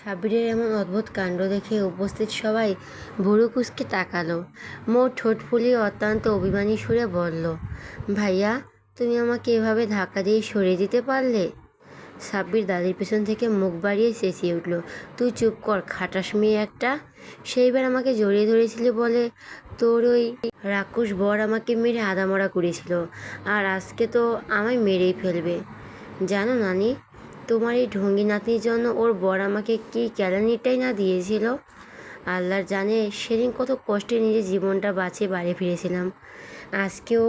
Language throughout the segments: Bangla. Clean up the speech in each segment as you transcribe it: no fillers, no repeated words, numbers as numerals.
সাবিরের এমন অদ্ভুত কাণ্ড দেখে উপস্থিত সবাই ভুরু কুঁচকে তাকালো। মৌ ঠোঁট ফুলিয়ে অত্যন্ত অভিমানী সুরে বলল, ভাইয়া, তুমি আমাকে এভাবে ধাক্কা দিয়ে সরিয়ে দিতে পারলে? সাব্বির দাদির পেছন থেকে মুখ বাড়িয়ে চেঁচিয়ে উঠল, তুই চুপ কর খাটাস মেয়ে একটা। সেইবার আমাকে জড়িয়ে ধরেছিলি বলে তোর ওই রাক্ষস বর আমাকে মেরে আধামরা করেছিল, আর আজকে তো আমায় মেরেই ফেলবে। জানো নানি, তোমার এই ঢঙ্গি নাতনির জন্য ওর বর আমাকে কী কেলানিটাই না দিয়েছিল। আল্লাহর জানে সেদিন কত কষ্টে নিজের জীবনটা বাঁচিয়ে বাড়ি ফিরেছিলাম। আজকেও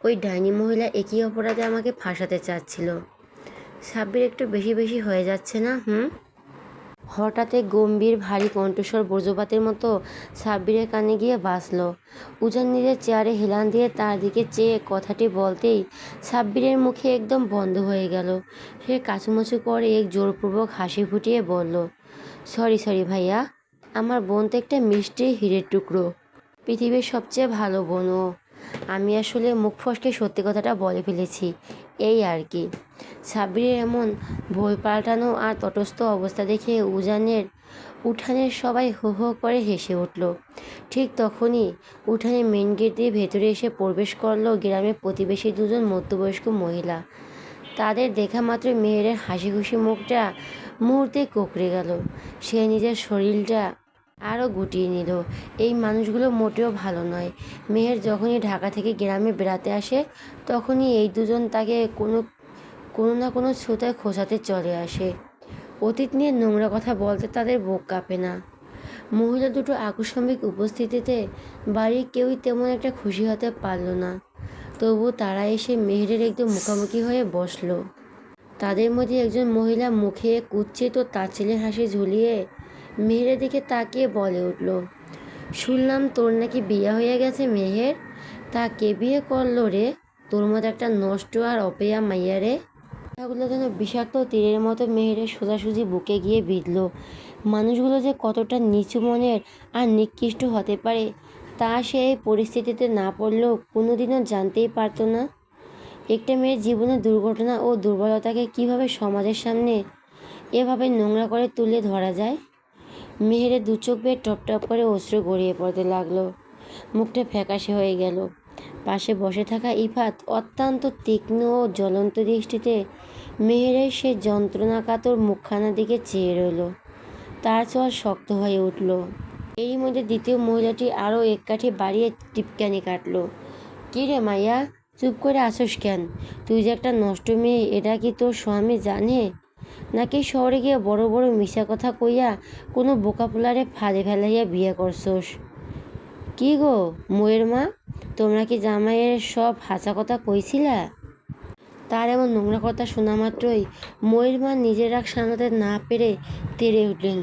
ওই ডাইনি মহিলা একই অপরাধে আমাকে ফাঁসাতে চাচ্ছিল। সাব্বির একটু বেশি বেশি হয়ে যাচ্ছে না? হঠাৎ গম্ভীর ভারী কণ্ঠস্বর বজ্রপাতের মতো সাব্বিরের কানে গিয়ে বাজল। উজান নিজের চেয়ারে হেলান দিয়ে তার দিকে চেয়ে কথাটি বলতেই সাব্বিরের মুখে একদম বন্ধ হয়ে গেল। সে কাচুমাচু করে এক জোরপূর্বক হাসি ফুটিয়ে বলল, সরি সরি ভাইয়া, আমার বোন তো একটা মিষ্টি হীরের টুকরো, পৃথিবীর সবচেয়ে ভালো বোন ও। আমি আসলে মুখ ফসকে সত্যি কথাটা বলে ফেলেছি, এই আর কি। সাব্বিরের এমন ভুল পাল্টানো আর তটস্থ অবস্থা দেখে উঠানের সবাই হো হো করে হেসে উঠল। ঠিক তখনই উঠানে মেন গেট দিয়ে ভেতরে এসে প্রবেশ করলো গ্রামের প্রতিবেশী দুজন মধ্যবয়স্ক মহিলা। তাদের দেখা মাত্র মেহেরের হাসি খুশি মুখটা মুহূর্তে কুঁকড়ে গেল। সে নিজের শরীরটা আরও গুটিয়ে নিল। এই মানুষগুলো মোটেও ভালো নয়। মেহের যখনই ঢাকা থেকে গ্রামে বেড়াতে আসে তখনই এই দুজন তাকে কোনো কোনো না কোনো ছুতায় খোঁচাতে চলে আসে। অতীত নিয়ে নোংরা কথা বলতে তাদের বুক কাঁপে না। মহিলা দুটো আকস্মিক উপস্থিতিতে বাড়ির কেউই তেমন একটা খুশি হতে পারল না। তবু তারা এসে মেহেরের একদম মুখোমুখি হয়ে বসলো। তাদের মধ্যে একজন মহিলা মুখে কুৎসিত তাচ্ছিল্যের হাসি ঝুলিয়ে মেহেরের দিকে তাকিয়ে বলে উঠল, শুনলাম তোর নাকি বিয়ে হয়ে গেছে মেহের। তা কে বিয়ে করলো রে? তোর মতো একটা নষ্ট আর অপয়া মাইয়া রে। কথাগুলো যেন বিষাক্ত তীরের মতো মেহেরের সোজাসুজি বুকে গিয়ে বিঁধল। মানুষগুলো যে কতটা নিচু মনের আর নিকৃষ্ট হতে পারে তা সে এই পরিস্থিতিতে না পড়লেও কোনোদিনও জানতেই পারত না। একটা মেয়ের জীবনের দুর্ঘটনা ও দুর্বলতাকে কিভাবে সমাজের সামনে এভাবে নোংরা করে তুলে ধরা যায়। মেহেরের দু চোখ বেয়ে টপ টপ করে অশ্রু গড়িয়ে পড়তে লাগলো। মুখটা ফ্যাকাশে হয়ে গেল। পাশে বসে থাকা ইফাত অত্যন্ত তীক্ষ্ণ ও জ্বলন্ত দৃষ্টিতে মেহেরের সে যন্ত্রণাকাতর মুখখানার দিকে চেয়ে রইল। তার চোয়াল শক্ত হয়ে উঠল। এরই মধ্যে দ্বিতীয় মহিলাটি আরও এক কাঠি বাড়িয়ে টিপকানি কাটল। কী রে মাইয়া, চুপ করে আসোস কেন? তুই যে একটা নষ্ট মেয়ে এটা কি তোর স্বামী জানে? নাকি শহরে গিয়ে বড় বড় মিশা কথা কইয়া কোনো বোকাপোলারে ফাঁদে ফেলাইয়া বিয়ে করছোস? কি গো ময়ের মা, তোমরা কি জামাইয়ের সব হাঁচা কথা কইছিলা? তার এমন নোংরা কথা শোনা মাত্রই ময়ের মা নিজের রাগ সামলাতে না পেরে তেড়ে উঠলেন।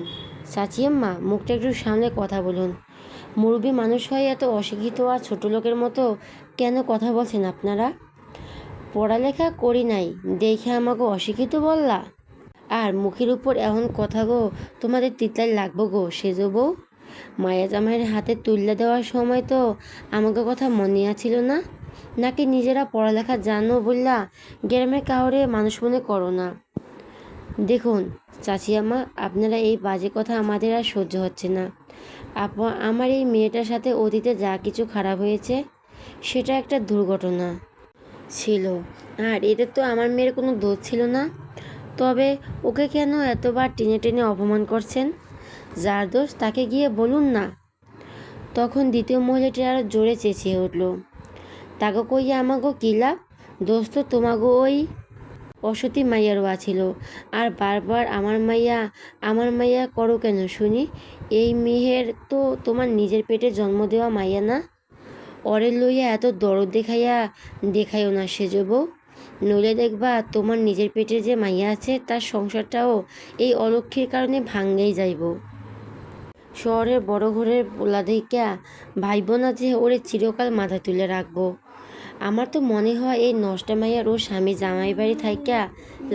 চাচিয়াম্মা, মুখটা একটু সামলে কথা বলুন। মুরব্বী মানুষ হয়ে এত অশিক্ষিত আর ছোট লোকের মতো কেন কথা বলছেন আপনারা? পড়ালেখা করি নাই দেখে আমাকে অশিক্ষিত বললা? আর মুখের উপর এমন কথা গো, তোমাদের তিতলাই লাগবো গো সেজ বউ। মায়া জামাইয়ের হাতে তুলে দেওয়ার সময় তো আমাকে কথা মনে আছিল না? নাকি নিজেরা পড়ালেখা জানো বললা গ্রামের কাউরে মানুষ মনে করো না? দেখুন চাচিয়াম্মা, আপনারা এই বাজে কথা আমাদের আর সহ্য হচ্ছে না। আমার এই মেয়েটার সাথে অতীতে যা কিছু খারাপ হয়েছে সেটা একটা দুর্ঘটনা ছিল, আর এতে তো আমার মেয়ের কোনো দোষ ছিল না। তবে ওকে কেন এতবার টেনে টেনে অপমান করছেন? যার দোষ তাকে গিয়ে বলুন না। তখন দ্বিতীয় মহিলাটি আরও জোরে চেঁচিয়ে উঠল, তাকে কইয়া আমাগো কী লাভ? দোষ তো তোমাগো ওই অসতী মাইয়ারও ছিল। আর বারবার আমার মাইয়া করো কেন শুনি? এই মেহের তো তোমার নিজের পেটে জন্ম দেওয়া মাইয়া না? অরে লইয়া এত দরদ দেখাইও না সেজ বউ। নইলে দেখবা তোমার নিজের পেটে যে মাইয়া আছে তার সংসারটাও এই অলক্ষীর কারণে ভাঙ্গেই যাইব। শহরের বড় ঘরের পোলা দেখিয়া ভাইব না যে ওরে চিরকাল মাথা তুলে রাখবো। আমার তো মনে হয় এই নষ্টা মাইয়ার ও স্বামী জামাই বাড়ি থাইকা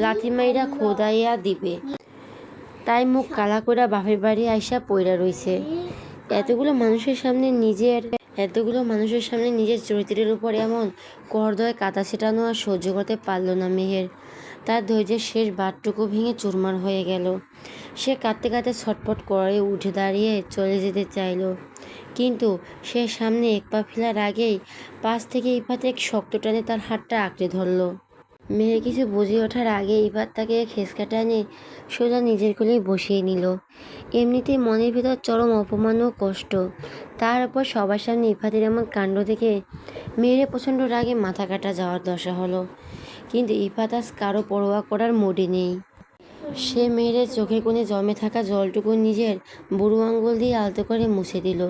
লাথি মাইরা খোদাইয়া দিবে, তাই মুখ কালা কইরা বাপের বাড়ি আইসা পইরা রইছে। এতগুলো মানুষের সামনে নিজের চরিত্রের উপর এমন করদয় কাদা ছেটানো আর সহ্য করতে পারল না মেহের। তার ধৈর্যের শেষ বাঁটটুকু ভেঙে চুরমার হয়ে গেল। সে কাঁদতে কাঁদতে ছটফট করে উঠে দাঁড়িয়ে চলে যেতে চাইল, কিন্তু সে সামনে এক পা ফেলার আগেই পাশ থেকে ইফাত এক শক্ত টানে তার হাতটা আঁকড়ে ধরল। মেহের কিছু বুঝে ওঠার আগে ইফাত তাকে খেসকা টানে সোজা নিজের কোলেই বসিয়ে নিল। এমনিতেই মনের ভিতর চরম অপমান ও কষ্ট, তার উপর সবার সামনে ইফাতের এমন কাণ্ড দেখে মেয়ের প্রচণ্ড রাগে মাথা কাটা যাওয়ার দশা হলো। কিন্তু ইফাত আজ কারো পরোয়া করার মুডে নেই। সে মেয়ের চোখের কোণে জমে থাকা জলটুকু নিজের বুড়ো আঙ্গুল দিয়ে আলতো করে মুছে দিল।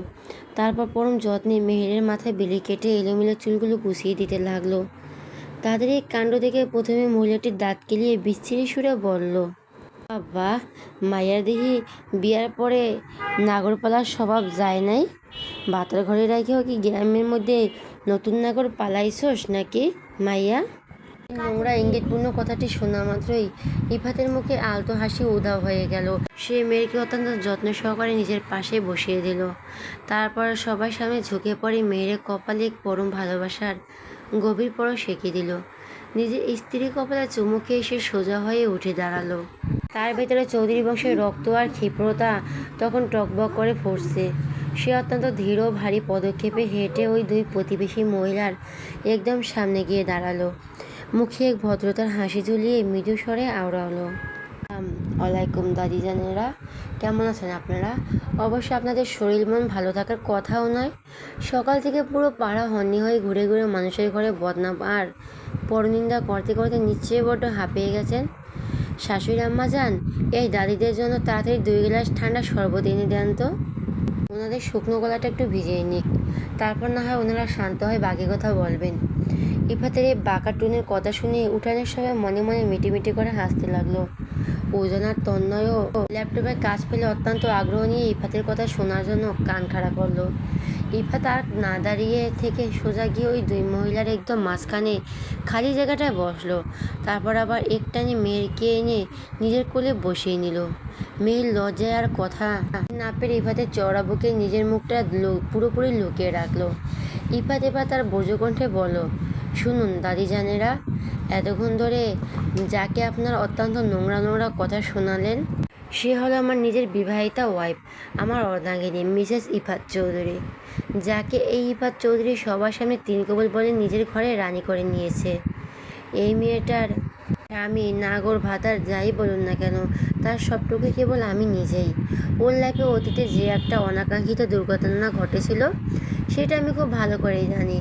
তারপর পরম যত্নে মেহেরের মাথায় বিলি কেটে এলোমেলো চুলগুলো গুছিয়ে দিতে লাগলো। তাদের এই কাণ্ড দেখে প্রথমে মহিলাটির দাঁত কেলিয়ে বিচ্ছিরি সুরে বলল, বাবা, মাইয়ার দেখি বিয়ার পরে নাগরপালার স্বভাব যায় নাই? বাতার ঘরে রাখেও কি গ্রামের মধ্যে নতুন নাগর পালাইছস নাকি মাইয়া? নোংরা ইঙ্গিতপূর্ণ কথাটি শোনা মাত্রই ইফাতের মুখে আলতো হাসি উধাও হয়ে গেল। সে মেয়েকে অত্যন্ত যত্ন সহকারে নিজের পাশে বসিয়ে দিল। তারপর সবার সামনে ঝুঁকে পড়ে মেয়ের কপালে এক পরম ভালোবাসার গভীর পরশ এঁকে দিল। নিজের স্ত্রীর কপালে চুমু খেয়ে সে সোজা হয়ে উঠে দাঁড়ালো। তার ভেতরে চৌধুরী বংশের রক্ত আর ক্ষিপ্রতা তখন টকবক করে ফুটছে। সে অত্যন্ত ধীর ও ভারী পদক্ষেপে হেঁটে ওই দুই প্রতিবেশী মহিলার একদম সামনে গিয়ে দাঁড়ালো। মুখে এক ভদ্রতার হাসি ঝুলিয়ে মৃদু স্বরে আওড়ালো, ওয়ালাইকুম দাদিজানেরা, কেমন আছেন আপনারা? অবশ্য আপনাদের শরীর মন ভালো থাকার কথাও নয়। সকাল থেকে পুরো পাড়া হন্যি হয়ে ঘুরে ঘুরে মানুষের ঘরে বদনাম আর পরনিন্দা করতে করতে নিশ্চয়ই বড্ড হাঁপিয়ে গেছেন। শাশুড়ি আম্মা যান, এই দাদিদের জন্য তাড়াতাড়ি 2 গ্লাস ঠান্ডা শরবত এনে দেন তো। ওনাদের শুকনো গলাটা একটু ভিজিয়ে নিক, তারপর না হয় ওনারা শান্ত হয় বাকি কথা বলবেন। ইফাতের এই বাঁকা টুনের কথা শুনে উঠানের সবাই মনে মনে মিটিমিটি করে হাসতে লাগলো। ওজন আর তন্ময়ও ল্যাপটপে কাজ পেলে অত্যন্ত আগ্রহ নিয়ে ইফাতের কথা শোনার জন্য কান খাড়া করলো। ইফাত আর না দাঁড়িয়ে থেকে সোজা গিয়ে ওই দুই মহিলার একদম মাঝখানে খালি জায়গাটায় বসলো। তারপর আবার একটানে মেয়েরকে এনে নিজের কোলে বসিয়ে নিল। মেয়ের লজ্জায় আর কথা না পেরে ইফাতের চওড়া বুকে নিজের মুখটা পুরোপুরি লুকিয়ে রাখলো। ইফাত এবার তার বজ্রকণ্ঠে বলল, শুনুন দাদিজানেরা, এতক্ষণ ধরে যাকে আপনার অত্যন্ত নোংরা নোংরা কথা শোনালেন সে হলো আমার নিজের বিবাহিতা ওয়াইফ, আমার অর্ধাঙ্গিনী মিসেস ইফাত চৌধুরী, যাকে এই ইফাত চৌধুরী সবার সামনে 3 কবুল বলে নিজের ঘরে রানী করে নিয়েছে। এই মেয়েটার স্বামী নাগর ভাতার যাই বলুন না কেন, তার সবটুকু কেবল আমি নিজেই। ওর লাইফে অতীতে যে একটা অনাকাঙ্ক্ষিত দুর্ঘটনা ঘটেছিল সেটা আমি খুব ভালো করেই জানি,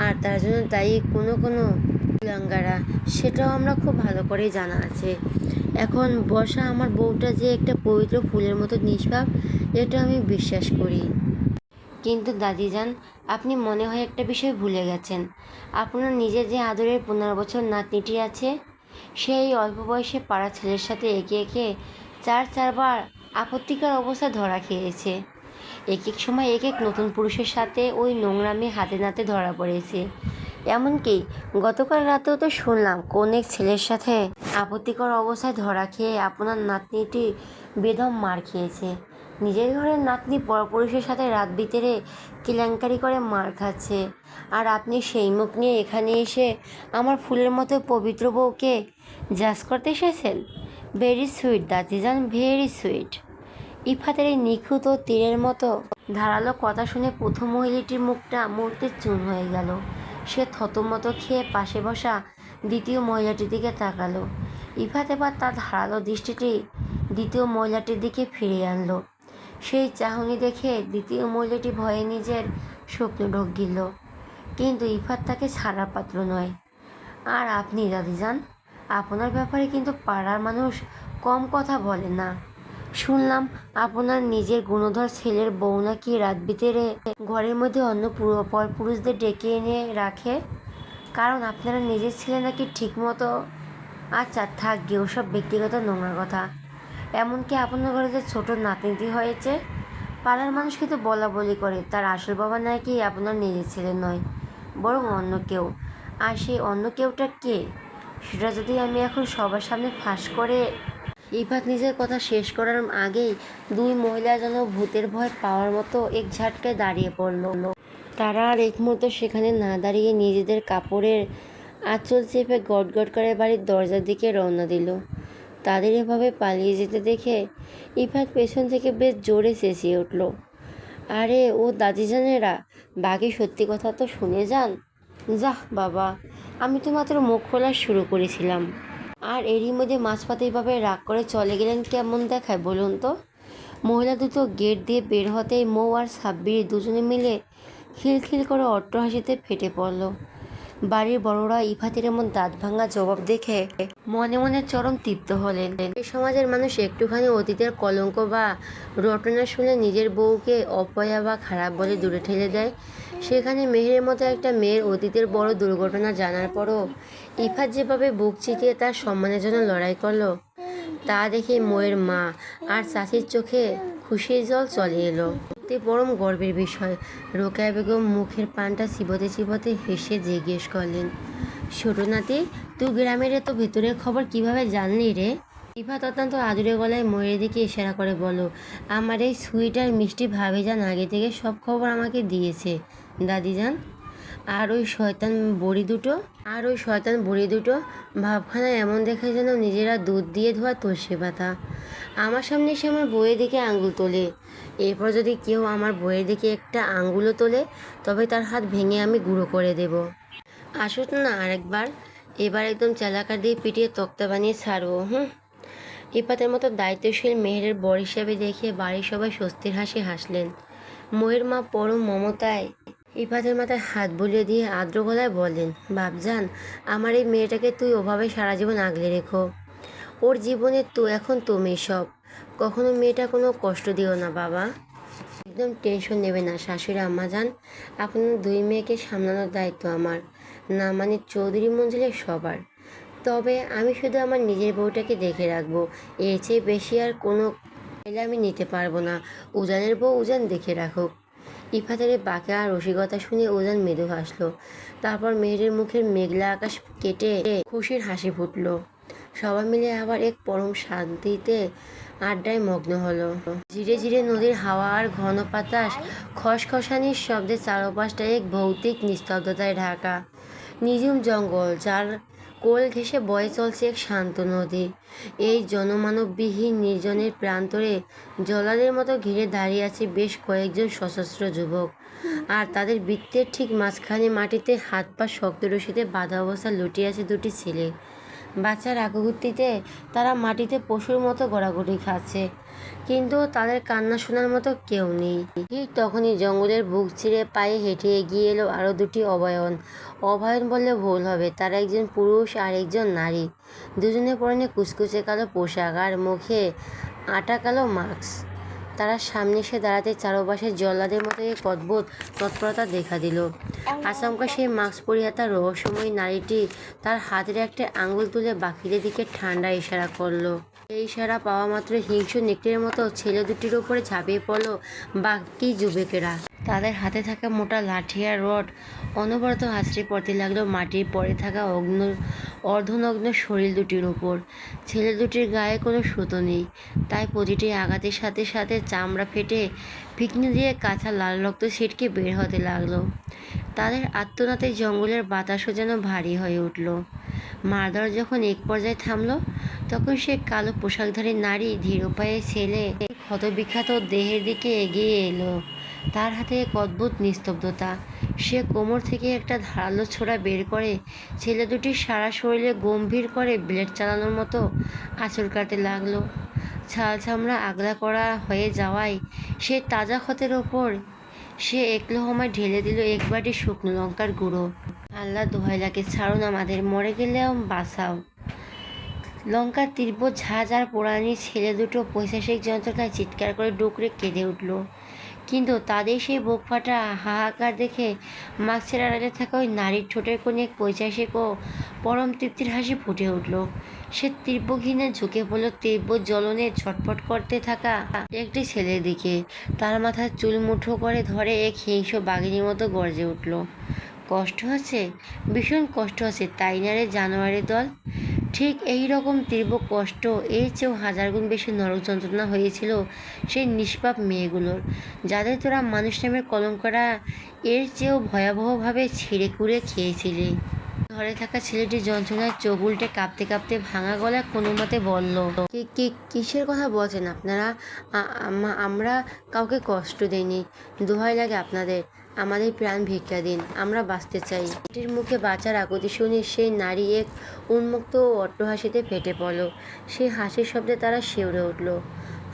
আর তার জন্য দায়ী কোনো কুলাঙ্গারা, সেটাও আমরা খুব ভালো করেই জানা আছে। এখন বর্ষা আমার বউটা যে একটা পবিত্র ফুলের মতো নিষ্পাপ, এটা আমি বিশ্বাস করি। কিন্তু দাদিজান, আপনি মনে হয় একটা বিষয় ভুলে গেছেন। আপনার নিজের যে আদরের 15 বছর নাতনিটি আছে, সেই অল্প বয়সে পাড়া ছেলের সাথে একে একে 4বার আপত্তিকর অবস্থায় ধরা খেয়েছে। এক এক সময় এক এক নতুন পুরুষের সাথে ওই নোংরামি হাতে নাতে ধরা পড়েছে। এমনকি গতকাল রাতেও তো শুনলাম কোন এক ছেলের সাথে আপত্তিকর অবস্থায় ধরা খেয়ে আপনার নাতনিটি বেদম মার খেয়েছে। নিজের ঘরের নাতনি পরপুরুষের সাথে রাত বিতেরে কেলেঙ্কারি করে মার খাচ্ছে, আর আপনি সেই মুখ নিয়ে এখানে এসে আমার ফুলের মতো পবিত্র বউকে জাজ করতে এসেছেন। ভেরি সুইট দাদিজান, ভেরি সুইট। ইফাতের এই নিখুঁত ও তীরের মতো ধারালো কথা শুনে প্রথম মহিলাটির মুখটা মুহূর্তে চুন হয়ে গেল। সে থতমত খেয়ে পাশে বসা দ্বিতীয় মহিলাটির দিকে তাকালো। ইফাত এবার তার ধারালো দৃষ্টিটি দ্বিতীয় মহিলাটির দিকে ফিরিয়ে আনলো। সেই চাহনি দেখে দ্বিতীয় মহিলাটি ভয়ে নিজের স্বপ্ন ঢোক গিল, কিন্তু ইফাত তাকে ছাড়ার পাত্র নয়। আর আপনি দাদিজান, আপনার ব্যাপারে কিন্তু পাড়ার মানুষ কম কথা বলে না। শুনলাম আপনার নিজের গুণধর ছেলের বউ নাকি রাত বিতেরে ঘরের মধ্যে অন্য পুরুষদের ডেকে এনে রাখে, কারণ আপনারা নিজের ছেলে নাকি ঠিকমতো। আচ্ছা থাক গিয়ে ওসব ব্যক্তিগত নোংরা কথা। এমনকি আপনার ঘরে যে ছোটো নাতনিটি হয়েছে, পাড়ার মানুষ কিন্তু বলা বলি করে তার আসল বাবা নাকি আপনার নিজের ছেলে নয়, বরং অন্য কেউ। আর সেই অন্য কেউটা কে, সেটা যদি আমি এখন সবার সামনে ফাঁস করে। ইফাত নিজের কথা শেষ করার আগেই দুই মহিলা যেন ভূতের ভয় পাওয়ার মতো এক ঝাটকায় দাঁড়িয়ে পড়ল। তারা আর এক মুহূর্ত সেখানে না দাঁড়িয়ে নিজেদের কাপড়ের আঁচল চেপে গটগট করে বাড়ির দরজার দিকে রওনা দিল। তাদের এভাবে পালিয়ে যেতে দেখে ইফাত পেছন থেকে বেশ জোরে চেঁচিয়ে উঠল, আরে ও দাদিজানেরা, বাকি সত্যি কথা তো শুনে যান। যাহ বাবা, আমি তো মাত্র মুখ খোলা শুরু করেছিলাম, আর এরই মধ্যে মাঝপথে এভাবে রাগ করে চলে গেলেন, কেমন দেখায় বলুন তো। মহিলা দুটো গেট দিয়ে বের হতেই মৌ আর সাব্বির দুজনে মিলে খিলখিল করে অট্টহাসিতে ফেটে পড়ল। বাড়ির বড়রা ইফাতের এমন দাঁত ভাঙা জবাব দেখে মনে মনে চরম তৃপ্ত হলেন। এই সমাজের মানুষ একটুখানি অতীতের কলঙ্ক বা রটনা শুনে নিজের বউকে অপয়া বা খারাপ বলে দূরে ঠেলে দেয়, সেখানে মেহেরের মতো একটা মেয়ের অতীতের বড় দুর্ঘটনা জানার পরও ইফাত যেভাবে বুক চিতিয়ে তার সম্মানের জন্য লড়াই করলো, তা দেখে ময়ের মা আর চাচির চোখে খুশির জল চলে এলো। এতে পরম গর্বের বিষয়। রোকেয়া বেগম মুখের পানটা চিবোতে চিবোতে হেসে জিজ্ঞেস করলেন, ছোট নাতি, তুই গ্রামের এত ভেতরের খবর কিভাবে জানলি রে? ইফাত অত্যন্ত আদুরে গলায় ময়ের দিকে ইশারা করে বলো, আমার এই সুইট আর মিষ্টি ভাবিজান আগে থেকে সব খবর আমাকে দিয়েছে দাদিজান। আর ওই শয়তান বুড়ি দুটো ভাবখানা এমন দেখায় যেন নিজেরা দুধ দিয়ে ধোয়া তুলসী পাতা। আমার সামনে এসে আমার বইয়ের দিকে আঙ্গুল তোলে, এরপর যদি কেউ আমার বইয়ের দিকে একটা আঙ্গুলও তোলে তবে তার হাত ভেঙে আমি গুঁড়ো করে দেব। আসুন না আরেকবার, এবার একদম চালাকার দিয়ে পিটিয়ে তক্তা বানিয়ে ছাড়বো। ইফাতের মতো দায়িত্বশীল মেহেরের বর হিসাবে দেখে বাড়ির সবাই স্বস্তির হাসি হাসলেন। ময়ের মা পরম মমতায় ইফাতের মাথায় হাত বুলিয়ে দিয়ে আর্দ্র গলায় বললেন, বাপজান, আমার এই মেয়েটাকে তুই ওভাবে সারা জীবন আগলে রেখো। ওর জীবনে এখন তুমি সব। কখনো মেয়েটা কোনো কষ্ট দিও না বাবা। একদম টেনশন নেবে না শাশুড়ি আম্মাজান, আপনার দুই মেয়েকে সামলানোর দায়িত্ব আমার, না মানে চৌধুরী মঞ্জিলের সবার। তবে আমি শুধু আমার নিজের বউটাকে দেখে রাখবো, এর চেয়ে বেশি আর কোনো চাইলে আমি নিতে পারবো না। উজানের বউ উজান দেখে রাখুক। ইফাতের বাঁকা আর রসিকতা শুনে উজান মৃদু হাসলো। তারপর মেহেরের মুখের মেঘলা আকাশ কেটে খুশির হাসি ফুটল। সবাই মিলে আবার এক পরম শান্তিতে আড্ডায় মগ্ন হলো। ধীরে ধীরে নদীর হাওয়া আর ঘন বাতাস খসখসানির শব্দে চারপাশটা এক ভৌতিক নিস্তব্ধতায় ঢাকা। নিঝুম জঙ্গল, যার কোল ঘেঁষে বয়ে চলছে এক শান্ত নদী। এই জনমানববিহীন নির্জনের প্রান্তরে জলাদের মতো ঘিরে দাঁড়িয়ে আছে বেশ কয়েকজন সশস্ত্র যুবক, আর তাদের বৃত্তের ঠিক মাঝখানে মাটিতে হাত পা শক্ত রশিতে বাঁধা অবস্থা লুটিয়ে আছে দুটি ছেলে। বাচ্চার আকুতিতে তারা মাটিতে পশুর মতো গড়াগড়ি খাচ্ছে, কিন্তু তাদের কান্না শোনার মতো কেউ নেই। ঠিক তখনই জঙ্গলের বুক চিরে পায়ে হেঁটে এগিয়ে এলো আরও দুটি অভয়ন। অভয়ন বললে ভুল হবে, তারা একজন পুরুষ আর একজন নারী। দুজনে পরনে কুচকুচে কালো পোশাক আর মুখে আটা কালো মাস্ক। তারা সামনে এসে দাঁড়াতে চারপাশে জল্লাদের মতো এক অদ্ভুত তৎপরতা দেখা দিল। আচমকা সেই মাস্ক পরিহাতা রহস্যময়ী নারীটি তার হাতের একটা আঙুল তুলে বাকিদের দিকে ঠান্ডা ইশারা করলো। এই ইশারা পাওয়া মাত্র হিংস্র নেকড়ের মতো ছেলে দুটির উপরে ঝাঁপিয়ে পড়ল বাকি যুবকেরা। তাদের হাতে থাকা মোটা লাঠি আর রড অনবরত আছড়ে পড়তে লাগলো মাটির পরে থাকা অর্ধনগ্ন শরীর দুটির উপর। ছেলে দুটির গায়ে কোনো সুতো নেই, তাই প্রতিটি আঘাতের সাথে সাথে চামড়া ফেটে ফিকনি দিয়ে কাঁচা লাল রক্ত ছিটকে বের হতে লাগলো। তাদের আত্মনাতে জঙ্গলের বাতাসও যেন ভারী হয়ে উঠল। মারধর যখন এক পর্যায়ে থামলো, তখন সে কালো পোশাকধারী নারী ধীর পায়ে ছেলে ক্ষতবিখ্যাত দেহের দিকে এগিয়ে এলো। তার হাতে এক অদ্ভুত নিস্তব্ধতা। সে কোমর থেকে একটা ধারালো ছোরা বের করে ছেলে দুটির সারা শরীরে গম্ভীর করে ব্লেড চালানোর মতো আঁচড় কাটতে লাগলো। ছাল চামড়া আগলা করা হয়ে যাওয়ায় সে তাজা ক্ষতের ওপর সে এক লোহমায় ঢেলে দিল এক বাটি শুকনো লঙ্কার গুঁড়ো। আল্লাহ দোহাই লাগে, ছাড়ুন আমাদের, মরে গেলেও বাঁচাও। লঙ্কার তীব্র ঝাঁজ আর পোড়ানি ছেলে দুটো পৈশাচিক যন্ত্রণায় চিৎকার করে ডুকরে কেঁদে উঠল। কিন্তু তাদের সেই বুক ফাটা হাহাকার দেখে মাস্কের আড়ালে থাকা ওই নারীর ঠোঁটের কোণে এক পৈশাচিক ও পরম তৃপ্তির হাসি ফুটে উঠল। সে তীব্র ঘৃণে ঝুঁকে পড়ল তীব্র জ্বলনে ছটফট করতে থাকা একটি ছেলের দিকে। তার মাথার চুল মুঠো করে ধরে এক হিংস্র বাঘিনীর মতো গর্জে উঠল। কষ্ট হচ্ছে, ভীষণ কষ্ট হচ্ছে, তাই না রে জানোয়ারের দল? ঠিক এই রকম তীব্র কষ্ট, এর চেয়েও হাজার গুণ বেশি নরক যন্ত্রণা হয়েছিল সেই নিষ্পাপ মেয়েগুলোর, যাদের তোরা মানুষ নামের কলঙ্করা এর চেয়েও ভয়াবহভাবে ছিঁড়ে কুড়ে খেয়েছিলি। ঘরে থাকা ছেলেটি যন্ত্রণায় চোখ উল্টে কাঁপতে কাঁপতে ভাঙা গলায় কোনো মতে বলল, কিসের কথা বলছেন আপনারা? আমরা কাউকে কষ্ট দেইনি। দোহাই লাগে আপনাদের, আমাদের প্রাণ ভিক্ষা দিন, আমরা বাঁচতে চাই। মেয়েটির মুখে বাঁচার আকুতি শুনে সেই নারী এক উন্মুক্ত ও অট্টহাসিতে ফেটে পড়ল। সেই হাসির শব্দে তারা শিউরে উঠল।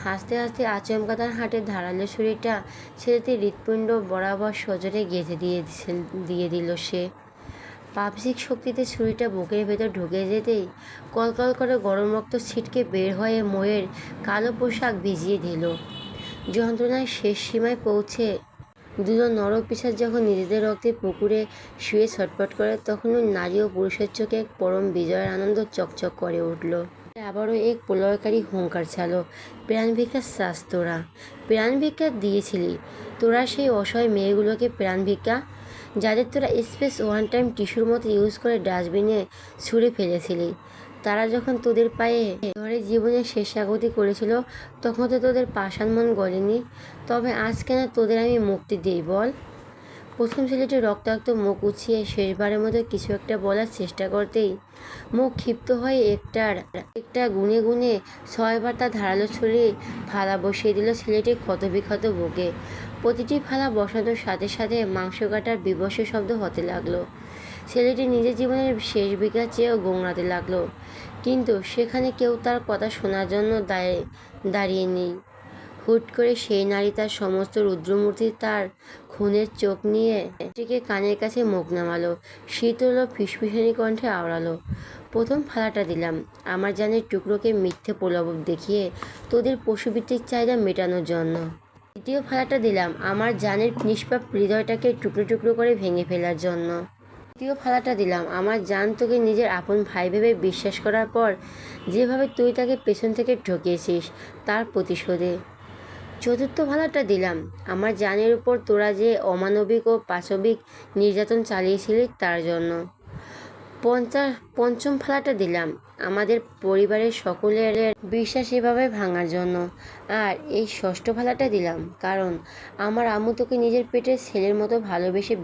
হাসতে হাসতে আচমকা তার হাটের ধারালো ছুরিটা ছেলেটির হৃৎপিণ্ড বরাবর সজোরে গেঁথে দিয়ে দিল সে। বাহ্যিক শক্তিতে ছুরিটা বুকের ভেতর ঢুকে যেতেই কলকল করে গরম রক্ত ছিটকে বের হয়ে মোয়ের কালো পোশাক ভিজিয়ে দিল। যন্ত্রণায় শেষ সীমায় পৌঁছে দুজন নরক পিশাচ যখন নিজেদের রক্তে পুকুরে শুয়ে ছটফট করে, তখন ওই নারী ও পুরুষের চোখে এক পরম বিজয়ের আনন্দ চকচক করে উঠল। আবারও এক প্রলয়কারী হুঙ্কার ছাড়ল, প্রাণ ভিক্ষা চাস তোরা? প্রাণ ভিক্ষা দিয়েছিলি তোরা সেই অসহায় মেয়েগুলোকে, প্রাণ ভিক্ষা যাদের তোরা স্পেস ওয়ান টাইম টিস্যুর মতো ইউজ করে ডাস্টবিনে ছুঁড়ে ফেলেছিলি। তারা যখন তোদের পায়ে ধরে জীবনের শেষ আকুতি করেছিল, তখন তো তোদের পাষাণ মন গলেনি। তবে আজ কেন তোদের আমি মুক্তি দিই বল? প্রথম ছেলেটি রক্তাক্ত মুখ উঁচিয়ে শেষবারের মতো কিছু একটা বলার চেষ্টা করতেই মুখ ক্ষিপ্ত হয়ে একটা গুনে গুনে 6 বার তার ধারালো ছুরি ফালা বসিয়ে দিল ছেলেটির ক্ষতবিক্ষত বুকে। প্রতিটি ফালা বসানোর সাথে সাথে মাংস কাটার বীভৎস শব্দ হতে লাগলো। ছেলেটি নিজের জীবনের শেষ বিঘা চেয়েও গোংড়াতে লাগলো, কিন্তু সেখানে কেউ তার কথা শোনার জন্য দাঁড়িয়ে নেই। হুট করে সেই নারী তার সমস্ত রুদ্রমূর্তি তার খুনের চোখ নিয়ে টিকে কানের কাছে মুখ নামালো, শীতল ফিসফিসানি কণ্ঠে আওড়ালো, প্রথম ফালাটা দিলাম আমার জানের টুকরোকে মিথ্যে প্রলোভন দেখিয়ে তোদের পশুবৃত্তির চাহিদা মেটানোর জন্য। দ্বিতীয় ফালাটা দিলাম আমার জানের নিষ্পাপ হৃদয়টাকে টুকরো টুকরো করে ভেঙে ফেলার জন্য। তৃতীয় ফালাটা দিলাম আমার জান তোকে নিজের আপন ভাই ভেবে বিশ্বাস করার পর যেভাবে তুই তাকে পেছন থেকে ঠকিয়েছিস তার প্রতিশোধে। চতুর্থ ফালাটা দিলাম আমার জানের উপর তোরা যে অমানবিক ও পাশবিক নির্যাতন চালিয়েছিলি তার জন্য। পঞ্চম ফালাটা দিলাম আমাদের পরিবারের সকলের বিশ্বাস এভাবে ভাঙার জন্য। আর এই ষষ্ঠ ফালাটা দিলাম কারণ আমার আম্মু তোকে নিজের পেটের ছেলের মতো ভালোবেসে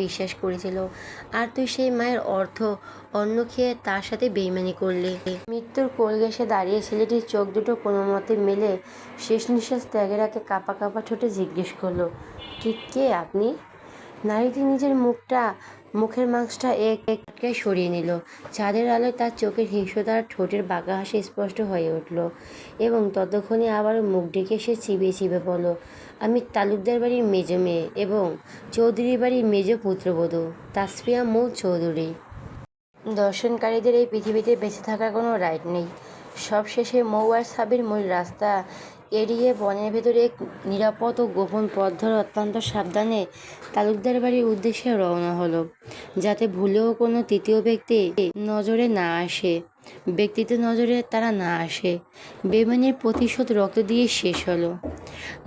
বিশ্বাস করেছিল। আর তুই সেই মায়ের অন্ন খেয়ে তার সাথে বেইমানি করলি। মৃত্যুর কোল ঘেঁষে দাঁড়িয়ে ছেলেটির চোখ দুটো কোনো মতে মেলে শেষ নিঃশ্বাস ত্যাগের আগে কাঁপা কাঁপা ঠোঁটে জিজ্ঞেস করলো, কে আপনি? নারীটি নিজের মুখের মাস্কটা একটাই সরিয়ে নিল। চাঁদের আলোয় তার চোখের হিংস্রতার ঠোঁটের বাঁকা হাসি স্পষ্ট হয়ে উঠল এবং ততক্ষণে আবারও মুখ ডেকে সে চিবিয়ে চিবিয়ে বলল, আমি তালুকদার বাড়ির মেজ মেয়ে এবং চৌধুরী বাড়ির মেজ পুত্রবধূ তাসফিয়া মৌ চৌধুরী। দর্শনকারীদের এই পৃথিবীতে বেঁচে থাকার কোনো রাইট নেই। সবশেষে মৌ আর সাবির মূল রাস্তা এড়িয়ে বনের ভেতরে এক নিরাপদ ও গোপন পথ ধরে অত্যন্ত সাবধানে তালুকদার বাড়ির উদ্দেশ্যে রওনা হলো, যাতে ভুলেও কোনো তৃতীয় ব্যক্তিতে নজরে তারা না আসে। বেইমানির প্রতিশোধ রক্ত দিয়ে শেষ হলো।